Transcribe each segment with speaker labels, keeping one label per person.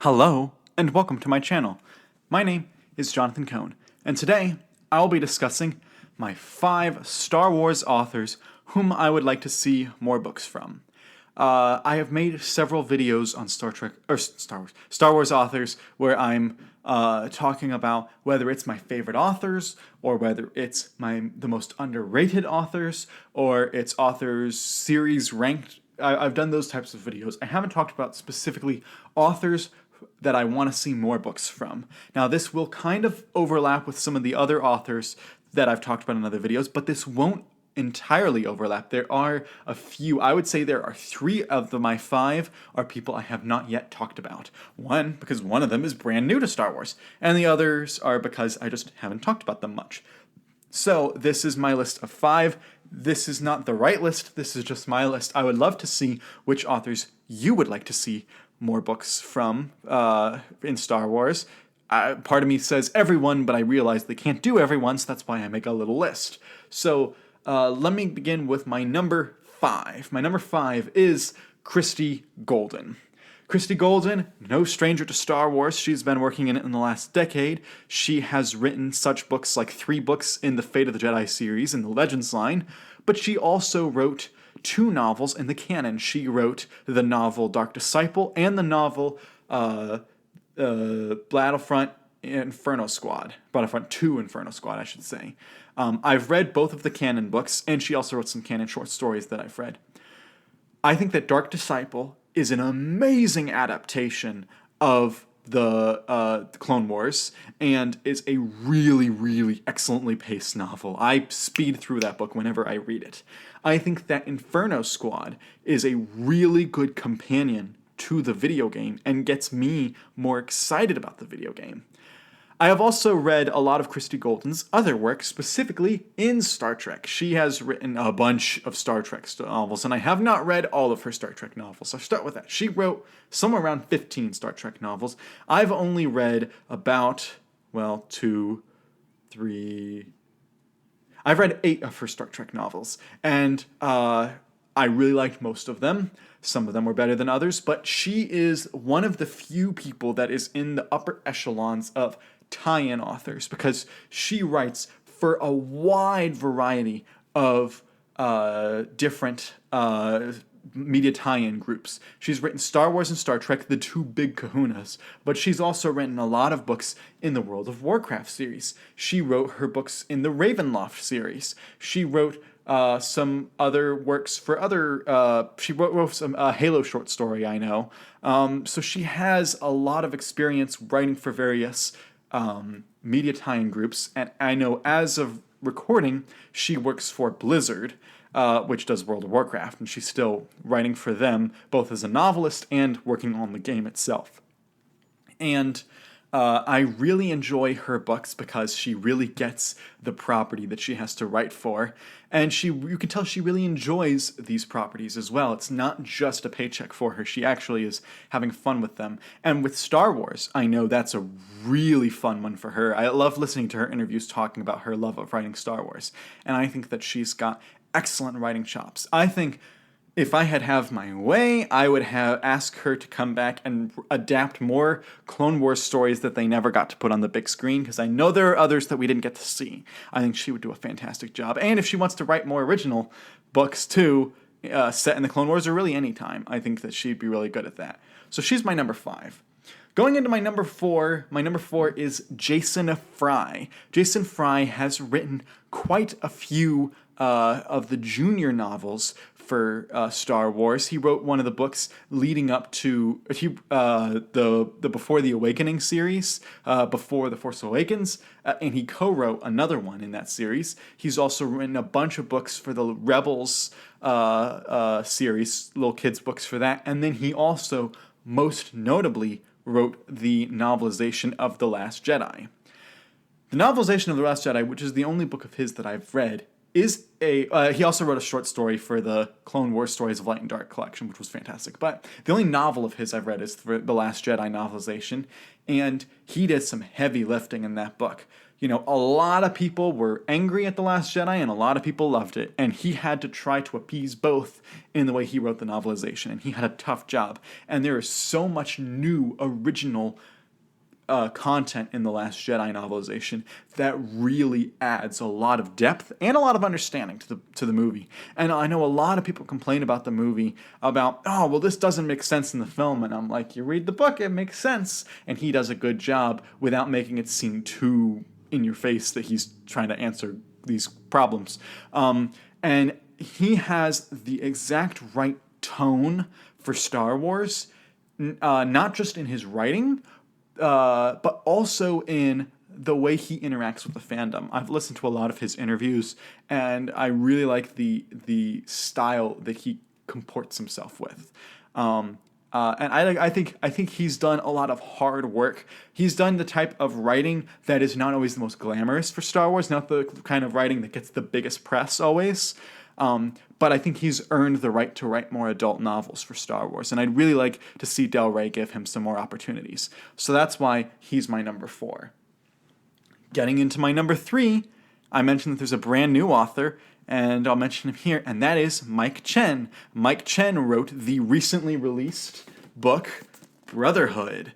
Speaker 1: Hello, and welcome to my channel. My name is Jonathan Cohn, and today I will be discussing my 5 Star Wars authors whom I would like to see more books from. I have made several videos on Star Wars authors where I'm talking about whether it's my favorite authors or whether it's the most underrated authors or it's authors series ranked. I've done those types of videos. I haven't talked about specifically authors that I want to see more books from. Now, this will kind of overlap with some of the other authors that I've talked about in other videos, but this won't entirely overlap. There are a few. I would say there are 3 of my 5 are people I have not yet talked about. One, because one of them is brand new to Star Wars, and the others are because I just haven't talked about them much. So this is my list of 5. This is not the right list. This is just my list. I would love to see which authors you would like to see more books from in Star Wars. Part of me says everyone, but I realize they can't do everyone, so that's why I make a little list. So let me begin with my number 5. My number 5 is Christy Golden. Christy Golden, no stranger to Star Wars. She's been working in it in the last decade. She has written such books like 3 books in the Fate of the Jedi series in the Legends line, but she also wrote 2 novels in the canon. She wrote the novel Dark Disciple and the novel Battlefront 2 Inferno Squad, I should say. I've read both of the canon books, and she also wrote some canon short stories that I've read. I think that Dark Disciple is an amazing adaptation of the Clone Wars and is a really, really excellently paced novel. I speed through that book whenever I read it. I think that Inferno Squad is a really good companion to the video game and gets me more excited about the video game. I have also read a lot of Christy Golden's other work, specifically in Star Trek. She has written a bunch of Star Trek novels, and I have not read all of her Star Trek novels. I'll start with that. She wrote somewhere around 15 Star Trek novels. I've only read about, 2, 3... I've read 8 of her Star Trek novels, and I really liked most of them. Some of them were better than others, but she is one of the few people that is in the upper echelons of tie-in authors because she writes for a wide variety of different media tie-in groups. She's written Star Wars and Star Trek, the 2 big kahunas, but she's also written a lot of books in the World of Warcraft series. She wrote her books in the Ravenloft series. She wrote some other works for other, she wrote some Halo short story, I know. So she has a lot of experience writing for various media tie-in groups, and I know as of recording, she works for Blizzard, which does World of Warcraft, and she's still writing for them, both as a novelist and working on the game itself. And I really enjoy her books because she really gets the property that she has to write for, and you can tell she really enjoys these properties as well. It's not just a paycheck for her. She actually is having fun with them. And with Star Wars, I know that's a really fun one for her. I love listening to her interviews talking about her love of writing Star Wars, and I think that she's got excellent writing chops. I think if I had my way, I would ask her to come back and adapt more Clone Wars stories that they never got to put on the big screen, because I know there are others that we didn't get to see. I think she would do a fantastic job. And if she wants to write more original books too, set in the Clone Wars or really any time, I think that she'd be really good at that. So she's my number 5. Going into my number 4 is Jason Fry. Jason Fry has written quite a few of the junior novels for Star Wars. He wrote one of the books leading up to the Before the Awakening series, Before the Force Awakens, and he co-wrote another one in that series. He's also written a bunch of books for the Rebels series, little kids books for that, and then he also, most notably, wrote the novelization of The Last Jedi. The novelization of The Last Jedi, which is the only book of his that I've read, is he also wrote a short story for the Clone Wars Stories of Light and Dark collection, which was fantastic. But the only novel of his I've read is for The Last Jedi novelization, and he did some heavy lifting in that book. A lot of people were angry at The Last Jedi and a lot of people loved it. And he had to try to appease both in the way he wrote the novelization. And he had a tough job. And there is so much new, original content in The Last Jedi novelization that really adds a lot of depth and a lot of understanding to the movie. And I know a lot of people complain about the movie about, oh, well, this doesn't make sense in the film. And I'm like, you read the book, it makes sense. And he does a good job without making it seem too in your face that he's trying to answer these problems. And he has the exact right tone for Star Wars, not just in his writing, but also in the way he interacts with the fandom. I've listened to a lot of his interviews, and I really like the style that he comports himself with. And I think he's done a lot of hard work. He's done the type of writing that is not always the most glamorous for Star Wars, not the kind of writing that gets the biggest press always. But I think he's earned the right to write more adult novels for Star Wars. And I'd really like to see Del Rey give him some more opportunities. So that's why he's my number 4. Getting into my number 3, I mentioned that there's a brand new author, and I'll mention him here, and that is Mike Chen. Mike Chen wrote the recently released book, Brotherhood.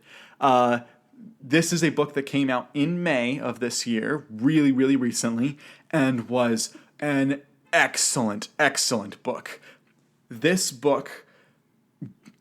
Speaker 1: This is a book that came out in May of this year, really, really recently, and was an excellent, excellent book. This book,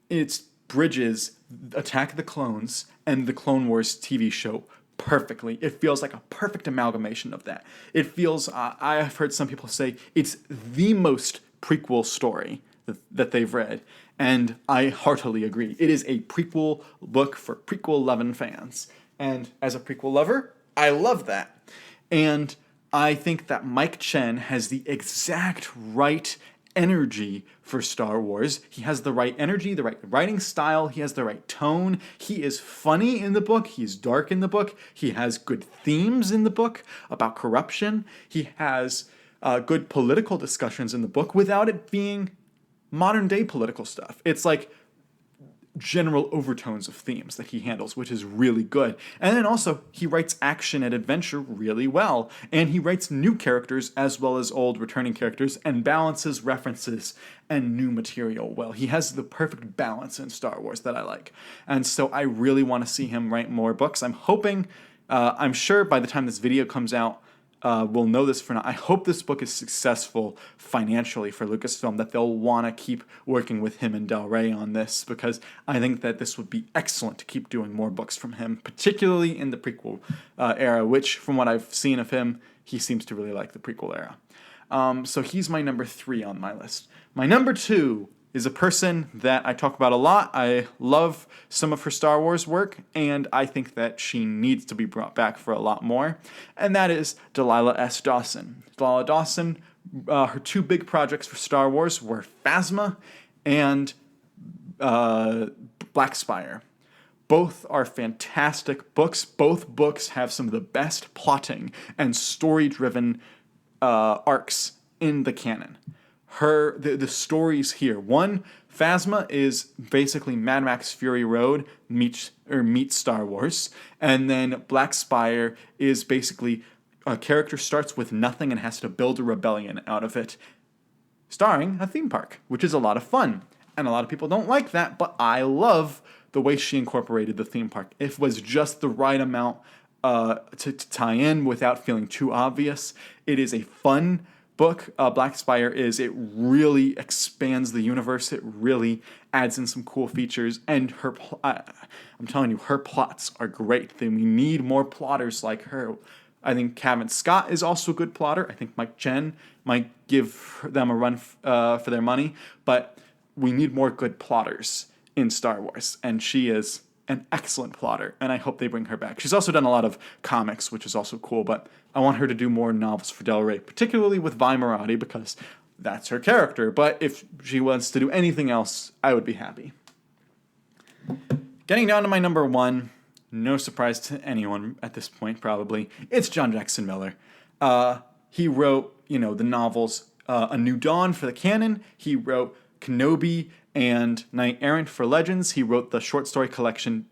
Speaker 1: it bridges Attack of the Clones and the Clone Wars TV show perfectly. It feels like a perfect amalgamation of that. It feels, I have heard some people say, it's the most prequel story that they've read, and I heartily agree. It is a prequel book for prequel-loving fans, and as a prequel lover, I love that. And I think that Mike Chen has the exact right energy for Star Wars. He has the right energy, the right writing style, he has the right tone. He is funny in the book, he's dark in the book, he has good themes in the book about corruption, he has good political discussions in the book without it being modern day political stuff. It's like general overtones of themes that he handles, which is really good. And then also, he writes action and adventure really well. And he writes new characters as well as old returning characters and balances references and new material well. He has the perfect balance in Star Wars that I like. And so I really want to see him write more books. I'm hoping, I'm sure by the time this video comes out, we'll know this for now. I hope this book is successful financially for Lucasfilm, that they'll want to keep working with him and Del Rey on this, because I think that this would be excellent to keep doing more books from him, particularly in the prequel era, which, from what I've seen of him, he seems to really like the prequel era. So he's my number 3 on my list. My number 2 is a person that I talk about a lot. I love some of her Star Wars work, and I think that she needs to be brought back for a lot more, and that is Delilah S. Dawson. Delilah Dawson, her 2 big projects for Star Wars were Phasma and Black Spire. Both are fantastic books. Both books have some of the best plotting and story-driven arcs in the canon. The stories here. One, Phasma is basically Mad Max Fury Road meets Star Wars, and then Black Spire is basically a character starts with nothing and has to build a rebellion out of it, starring a theme park, which is a lot of fun. And a lot of people don't like that, but I love the way she incorporated the theme park. It was just the right amount to tie in without feeling too obvious. It is a fun book. Black Spire it really expands the universe. It really adds in some cool features, and I'm telling you, her plots are great. We need more plotters like her. I think Cavan Scott is also a good plotter. I think Mike Chen might give them a run for their money, but we need more good plotters in Star Wars, and she is an excellent plotter, and I hope they bring her back. She's also done a lot of comics, which is also cool, but I want her to do more novels for Del Rey, particularly with Vi Moradi, because that's her character. But if she wants to do anything else, I would be happy. Getting down to my number 1, no surprise to anyone at this point, probably, it's John Jackson Miller. He wrote, the novels A New Dawn for the canon. He wrote Kenobi and Knight Errant for Legends. He wrote the short story collection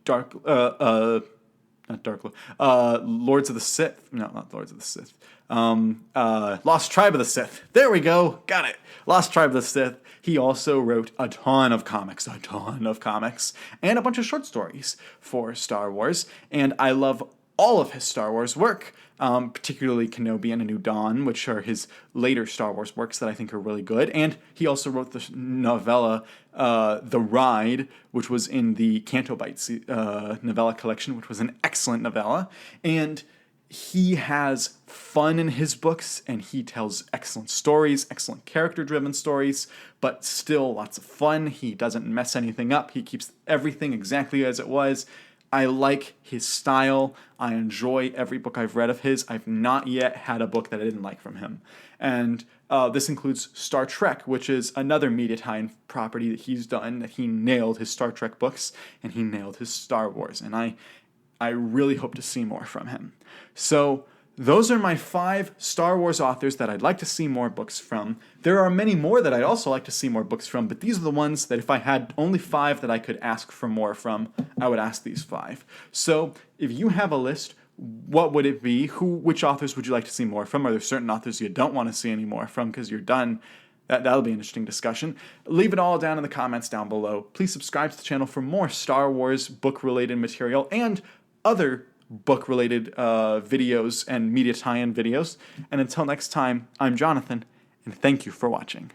Speaker 1: not Dark Lord, Lords of the Sith. No, not Lords of the Sith. Lost Tribe of the Sith. There we go. Got it. Lost Tribe of the Sith. He also wrote a ton of comics, and a bunch of short stories for Star Wars. And I love all of his Star Wars work, particularly Kenobi and A New Dawn, which are his later Star Wars works that I think are really good. And he also wrote the novella The Ride, which was in the Canto Bites novella collection, which was an excellent novella. And he has fun in his books, and he tells excellent stories, excellent character-driven stories, but still lots of fun. He doesn't mess anything up. He keeps everything exactly as it was. I like his style. I enjoy every book I've read of his. I've not yet had a book that I didn't like from him. And this includes Star Trek, which is another media tie-in property that he's done, that he nailed his Star Trek books, and he nailed his Star Wars. And I really hope to see more from him. So those are my 5 Star Wars authors that I'd like to see more books from. There are many more that I'd also like to see more books from, but these are the ones that if I had only 5 that I could ask for more from, I would ask these 5. So if you have a list, what would it be? Which authors would you like to see more from? Are there certain authors you don't want to see any more from because you're done? That'll be an interesting discussion. Leave it all down in the comments down below. Please subscribe to the channel for more Star Wars book-related material and other book-related videos and media tie-in videos. And until next time, I'm Jonathan, and thank you for watching.